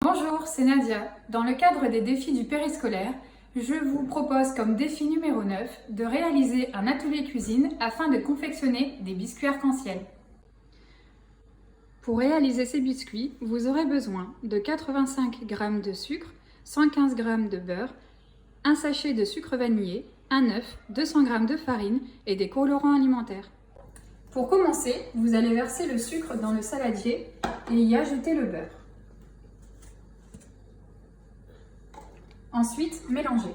Bonjour, c'est Nadia. Dans le cadre des défis du périscolaire, je vous propose comme défi numéro 9 de réaliser un atelier cuisine afin de confectionner des biscuits arc-en-ciel. Pour réaliser ces biscuits, vous aurez besoin de 85 g de sucre, 115 g de beurre, un sachet de sucre vanillé, un œuf, 200 g de farine et des colorants alimentaires. Pour commencer, vous allez verser le sucre dans le saladier et y ajouter le beurre. Ensuite, mélangez.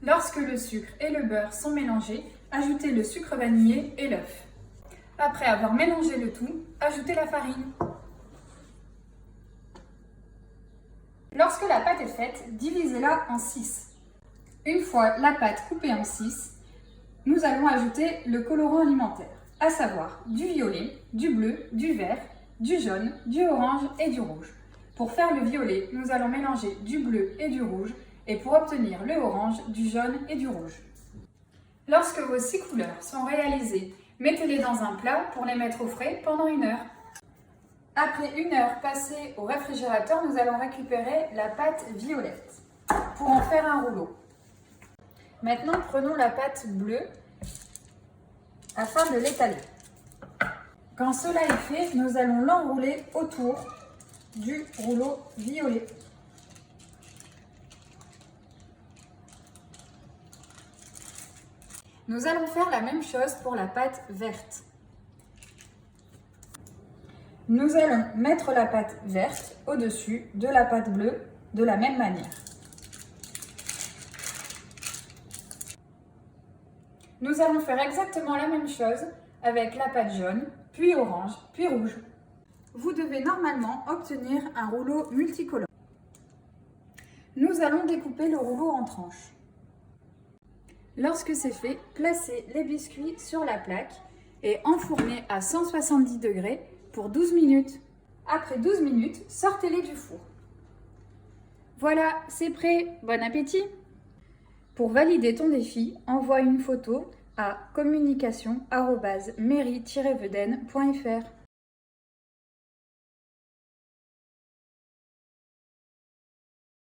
Lorsque le sucre et le beurre sont mélangés, ajoutez le sucre vanillé et l'œuf. Après avoir mélangé le tout, ajoutez la farine. Lorsque la pâte est faite, divisez-la en 6. Une fois la pâte coupée en 6, nous allons ajouter le colorant alimentaire, à savoir du violet, du bleu, du vert, du jaune, du orange et du rouge. Pour faire le violet, nous allons mélanger du bleu et du rouge et pour obtenir le orange, du jaune et du rouge. Lorsque vos 6 couleurs sont réalisées, mettez-les dans un plat pour les mettre au frais pendant 1 heure. Après 1 heure passée au réfrigérateur, nous allons récupérer la pâte violette pour en faire un rouleau. Maintenant, prenons la pâte bleue afin de l'étaler. Quand cela est fait, nous allons l'enrouler autour du rouleau violet. Nous allons faire la même chose pour la pâte verte. Nous allons mettre la pâte verte au-dessus de la pâte bleue de la même manière. Nous allons faire exactement la même chose avec la pâte jaune, puis orange, puis rouge. Vous devez normalement obtenir un rouleau multicolore. Nous allons découper le rouleau en tranches. Lorsque c'est fait, placez les biscuits sur la plaque et enfournez à 170 degrés pour 12 minutes. Après 12 minutes, sortez-les du four. Voilà, c'est prêt. Bon appétit! Pour valider ton défi, envoie une photo à communication@mairie-vedène.fr.